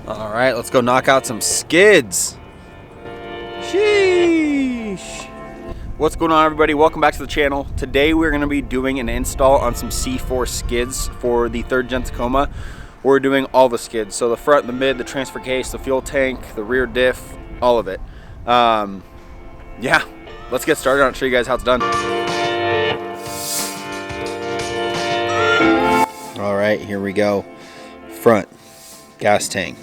All right, let's go knock out some skids. Sheesh. What's going on, everybody? Welcome back to the channel. Today we're going to be doing an install on some C4 skids for the 3rd Gen Tacoma. We're doing all the skids, so the front, the mid, the transfer case, the fuel tank, the rear diff, all of it. Yeah, let's get started on it, show you guys how it's done. All right, here we go. Front, gas tank,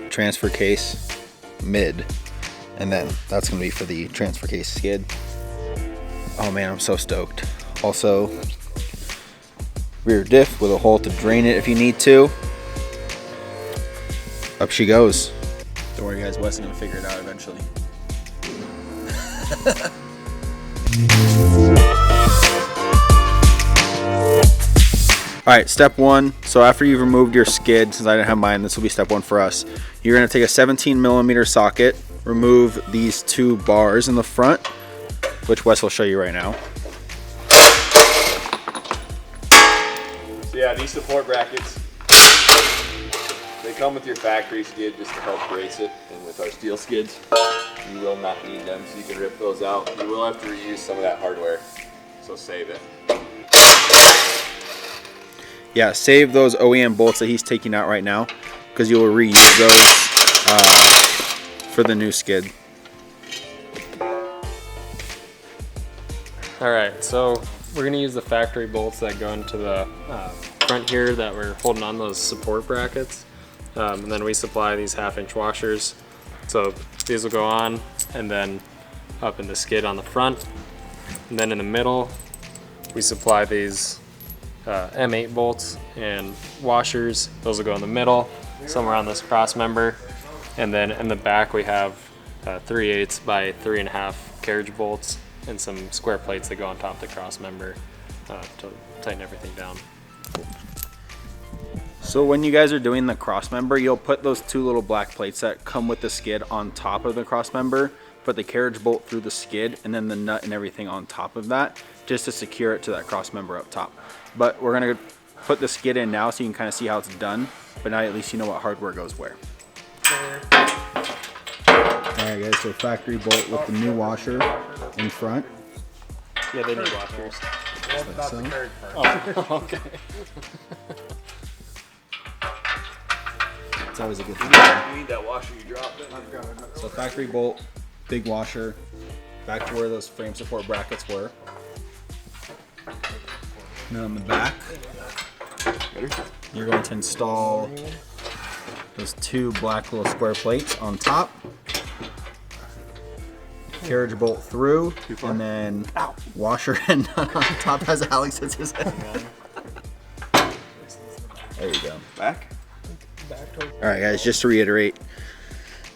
transfer case, mid, and then that's gonna be for the transfer case skid. Oh man, I'm so stoked. Also, rear diff with a hole to drain it if you need to. Up she goes. Don't worry guys, Wes is gonna figure it out eventually. All right, step one. So after you've removed your skid, since I didn't have mine, this will be step one for us. You're gonna take a 17mm socket, remove these 2 bars in the front, which Wes will show you right now. So yeah, these support brackets, they come with your factory skid just to help brace it, and with our steel skids, you will not need them, so you can rip those out. You will have to reuse some of that hardware, so save it. Yeah, save those OEM bolts that he's taking out right now, because you will reuse those for the new skid. Alright, so we're going to use the factory bolts that go into the front here that we're holding on those support brackets. And then we supply these 1/2-inch washers. So these will go on and then up in the skid on the front. And then in the middle, we supply these M8 bolts and washers. Those will go in the middle, somewhere on this cross member. And then in the back we have 3/8 by 3.5 carriage bolts and some square plates that go on top of the cross member to tighten everything down. So when you guys are doing the cross member, you'll put those 2 little black plates that come with the skid on top of the cross member, put the carriage bolt through the skid, and then the nut and everything on top of that, just to secure it to that cross member up top. But we're gonna put the skid in now so you can kind of see how it's done, but now at least you know what hardware goes where. Alright guys, so factory bolt with the new washer in front. Yeah, they need washers. Like so. Oh, okay. It's always a good thing. You need that washer you dropped it. So factory bolt, big washer, back to where those frame support brackets were. And then on the back, you're going to install those 2 black little square plates on top. Carriage bolt through, and then washer and nut on top as Alex hits his head. There you go. Back? Alright guys, just to reiterate,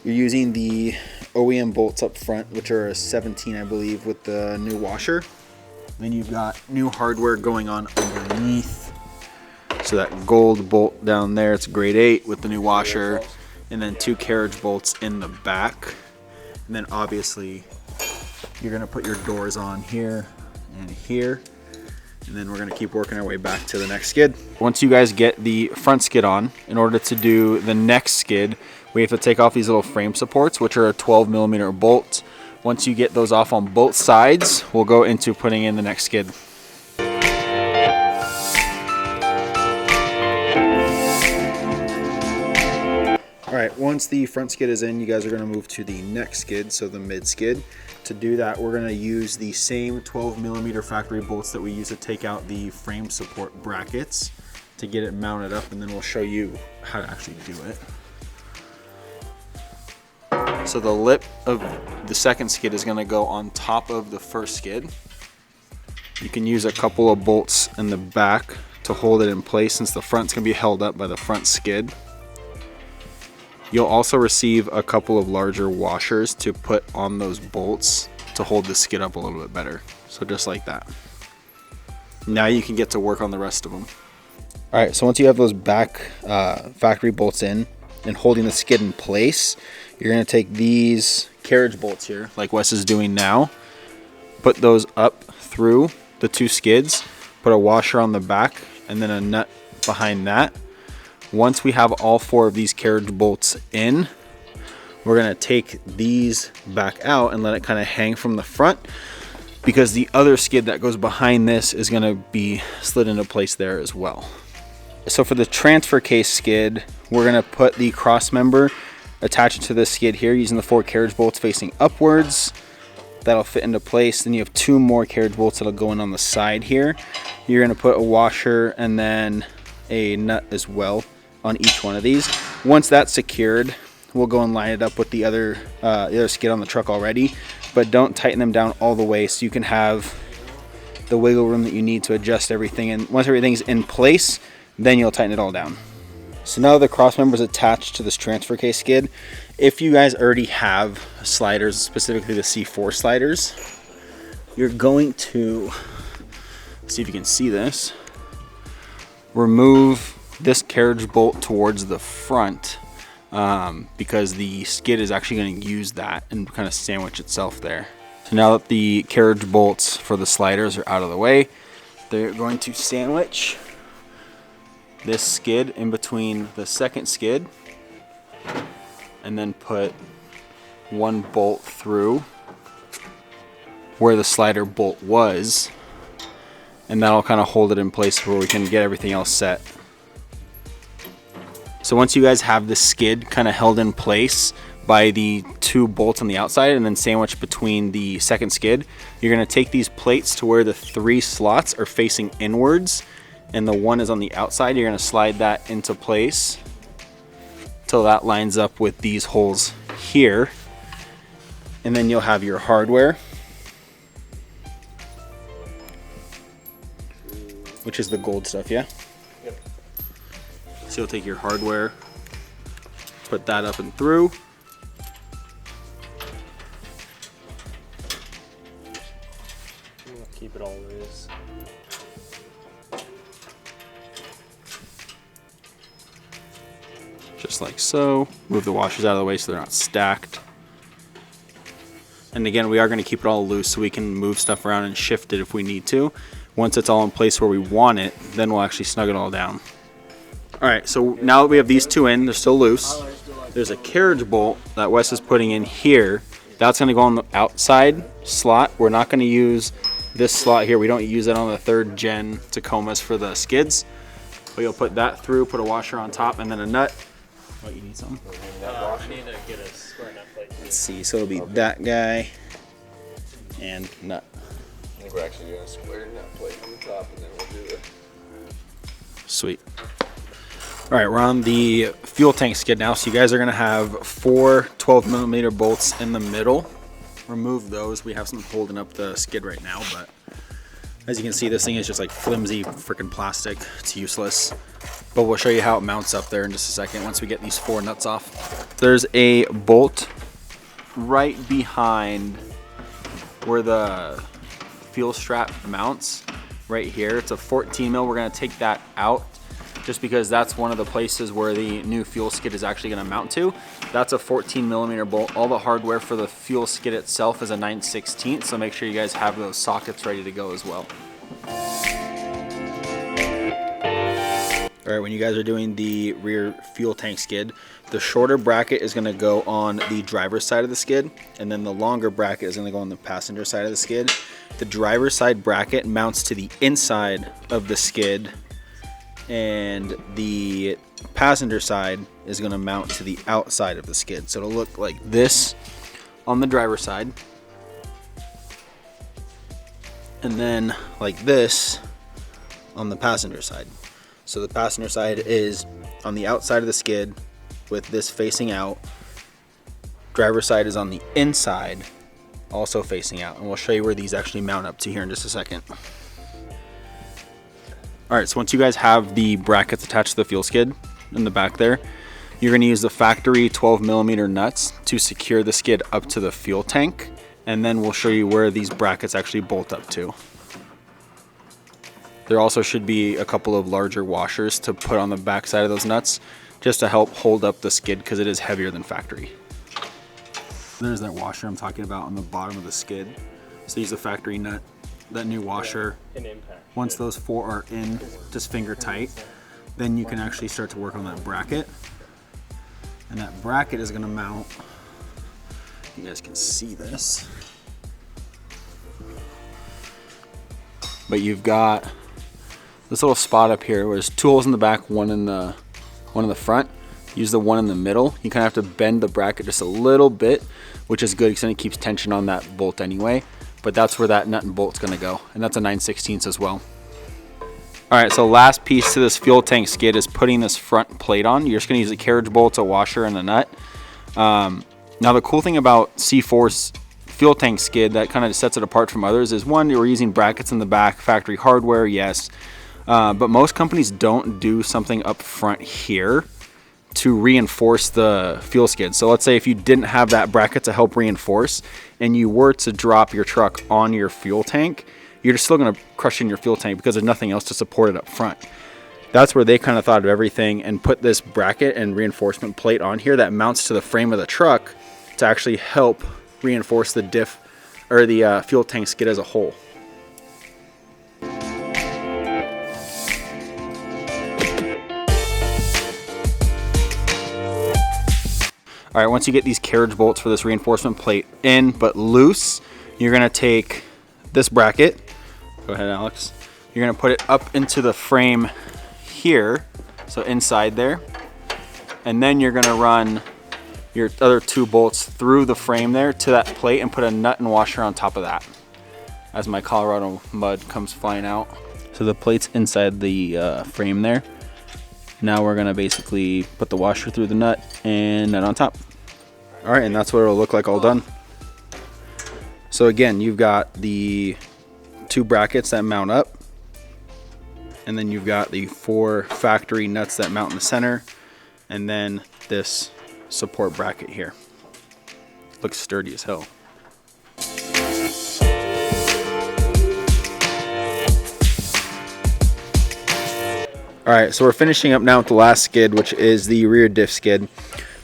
you're using the OEM bolts up front, which are a 17 I believe, with the new washer. Then you've got new hardware going on underneath. So that gold bolt down there, it's grade 8 with the new washer, and then 2 carriage bolts in the back. And then obviously you're gonna put your doors on here and here. And then we're gonna keep working our way back to the next skid. Once you guys get the front skid on, in order to do the next skid, we have to take off these little frame supports, which are a 12mm bolt. Once you get those off on both sides, we'll go into putting in the next skid. All right, once the front skid is in, you guys are gonna move to the next skid, so the mid skid. To do that, we're gonna use the same 12mm factory bolts that we use to take out the frame support brackets to get it mounted up, and then we'll show you how to actually do it. So the lip of the second skid is gonna go on top of the first skid. You can use a couple of bolts in the back to hold it in place, since the front's gonna be held up by the front skid. You'll also receive a couple of larger washers to put on those bolts to hold the skid up a little bit better. So just like that. Now you can get to work on the rest of them. All right, so once you have those back factory bolts in and holding the skid in place, you're gonna take these carriage bolts here, like Wes is doing now, put those up through the 2 skids, put a washer on the back, and then a nut behind that. Once we have all 4 of these carriage bolts in, we're gonna take these back out and let it kind of hang from the front, because the other skid that goes behind this is gonna be slid into place there as well. So for the transfer case skid, we're gonna put the cross member, attach it to this skid here using the 4 carriage bolts facing upwards. That'll fit into place. Then you have 2 more carriage bolts that'll go in on the side here. You're gonna put a washer and then a nut as well on each one of these. Once that's secured, we'll go and line it up with the other skid on the truck already, but don't tighten them down all the way so you can have the wiggle room that you need to adjust everything. And once everything's in place, then you'll tighten it all down. So now the cross member is attached to this transfer case skid. If you guys already have sliders, specifically the C4 sliders, you're going to, see if you can see this, remove this carriage bolt towards the front, because the skid is actually going to use that and kind of sandwich itself there. So now that the carriage bolts for the sliders are out of the way, they're going to sandwich this skid in between the second skid and then put 1 bolt through where the slider bolt was, and that'll kind of hold it in place where we can get everything else set. So once you guys have the skid kind of held in place by the 2 bolts on the outside and then sandwiched between the second skid, you're going to take these plates to where the 3 slots are facing inwards and the 1 is on the outside. You're going to slide that into place till that lines up with these holes here, and then you'll have your hardware, which is the gold stuff, yeah? Yep. So you'll take your hardware, put that up and through. We'll keep it all loose. Just like so. Move the washers out of the way so they're not stacked. And again, we are going to keep it all loose so we can move stuff around and shift it if we need to. Once it's all in place where we want it, then we'll actually snug it all down. Alright, so now that we have these 2 in, they're still loose. There's a carriage bolt that Wes is putting in here. That's going to go on the outside slot. We're not going to use this slot here. We don't use it on the 3rd gen Tacomas for the skids. But you'll put that through, put a washer on top, and then a nut. Oh, you need some? I need to get a square nut plate. Let's see, so it'll be that guy and nut. I think we're actually doing a square nut plate on the top, and then we'll do the... Sweet. All right, we're on the fuel tank skid now. So you guys are gonna have 4 12mm bolts in the middle. Remove those. We have some holding up the skid right now, but as you can see, this thing is just like flimsy freaking plastic. It's useless. But we'll show you how it mounts up there in just a second once we get these 4 nuts off. There's a bolt right behind where the fuel strap mounts right here. It's a 14 mil. We're gonna take that out just because that's one of the places where the new fuel skid is actually gonna mount to. That's a 14mm bolt. All the hardware for the fuel skid itself is a 9/16, so make sure you guys have those sockets ready to go as well. All right, when you guys are doing the rear fuel tank skid, the shorter bracket is gonna go on the driver's side of the skid, and then the longer bracket is gonna go on the passenger side of the skid. The driver's side bracket mounts to the inside of the skid, and the passenger side is gonna mount to the outside of the skid. So it'll look like this on the driver's side, and then like this on the passenger side. So the passenger side is on the outside of the skid with this facing out. Driver's side is on the inside, also facing out. And we'll show you where these actually mount up to here in just a second. All right, so once you guys have the brackets attached to the fuel skid in the back there, you're gonna use the factory 12mm nuts to secure the skid up to the fuel tank. And then we'll show you where these brackets actually bolt up to. There also should be a couple of larger washers to put on the back side of those nuts just to help hold up the skid because it is heavier than factory. There's that washer I'm talking about on the bottom of the skid. So use a factory nut, that new washer. An impact. Once those 4 are in, just finger tight, then you can actually start to work on that bracket. And that bracket is gonna mount, you guys can see this, but you've got this little spot up here where there's 2 holes in the back, one in the front. Use the one in the middle. You kind of have to bend the bracket just a little bit, which is good because then it keeps tension on that bolt anyway. But that's where that nut and bolt's gonna go. And that's a 9/16 as well. All right, so last piece to this fuel tank skid is putting this front plate on. You're just gonna use a carriage bolt, a washer, and a nut. Now the cool thing about C4's fuel tank skid that kind of sets it apart from others is, one, we're using brackets in the back, factory hardware, yes. But most companies don't do something up front here to reinforce the fuel skid. So let's say if you didn't have that bracket to help reinforce and you were to drop your truck on your fuel tank, you're just still gonna crush in your fuel tank because there's nothing else to support it up front. That's where they kind of thought of everything and put this bracket and reinforcement plate on here that mounts to the frame of the truck to actually help reinforce the diff or the fuel tank skid as a whole. All right, once you get these carriage bolts for this reinforcement plate in but loose, you're gonna take this bracket, go ahead Alex, you're gonna put it up into the frame here, so inside there, and then you're gonna run your other 2 bolts through the frame there to that plate and put a nut and washer on top of that as my Colorado mud comes flying out. So the plate's inside the frame there. Now we're gonna basically put the washer through the nut and nut on top. All right, and that's what it'll look like all done. So again, you've got the 2 brackets that mount up, and then you've got the 4 factory nuts that mount in the center, and then this support bracket here. Looks sturdy as hell. All right, so we're finishing up now with the last skid, which is the rear diff skid.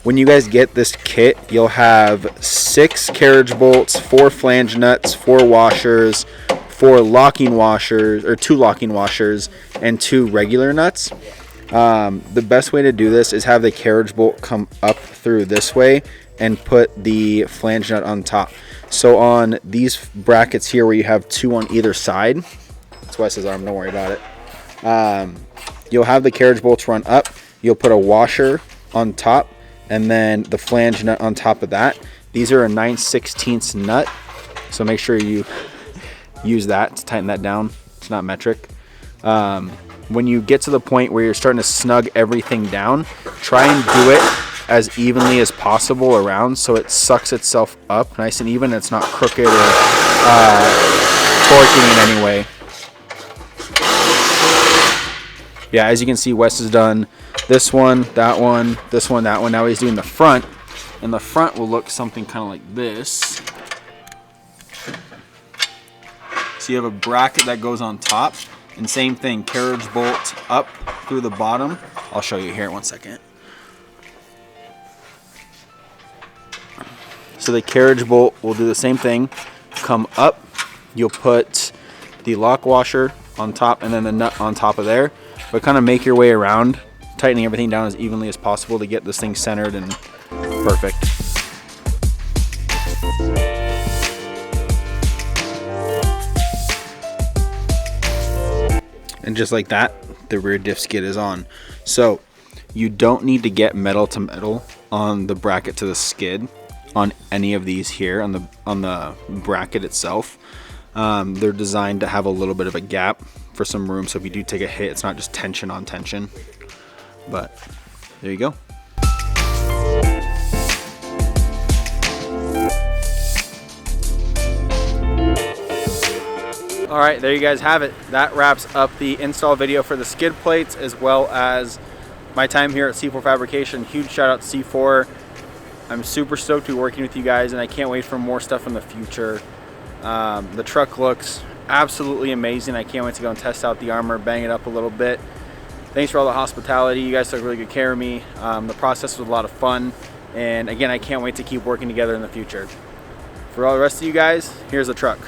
When you guys get this kit, you'll have 6 carriage bolts, 4 flange nuts, 4 washers, 4 locking washers, or 2 locking washers, and 2 regular nuts. The best way to do this is have the carriage bolt come up through this way and put the flange nut on top. So on these brackets here where you have 2 on either side, that's Wes's arm, don't worry about it. You'll have the carriage bolts run up, you'll put a washer on top, and then the flange nut on top of that. These are a 9/16 nut, so make sure you use that to tighten that down. It's not metric. When you get to the point where you're starting to snug everything down, try and do it as evenly as possible around so it sucks itself up nice and even. It's not crooked or torquing in any way. Yeah, as you can see, Wes has done this one, that one, this one, that one. Now he's doing the front, and the front will look something kind of like this. So you have a bracket that goes on top, and same thing, carriage bolt up through the bottom. I'll show you here in 1 second. So the carriage bolt will do the same thing, come up, you'll put the lock washer on top and then the nut on top of there, but kind of make your way around, tightening everything down as evenly as possible to get this thing centered and perfect. And just like that, the rear diff skid is on. So you don't need to get metal to metal on the bracket to the skid on any of these here on the bracket itself. They're designed to have a little bit of a gap for some room, so if you do take a hit, it's not just tension on tension. But there you go. All right, there you guys have it. That wraps up the install video for the skid plates as well as my time here at C4 Fabrication. Huge shout out to C4. I'm super stoked to be working with you guys, and I can't wait for more stuff in the future. The truck looks absolutely amazing. I can't wait to go and test out the armor, bang it up a little bit. Thanks for all the hospitality. You guys took really good care of me. The process was a lot of fun, and again, I can't wait to keep working together in the future. For all the rest of you guys, here's the truck.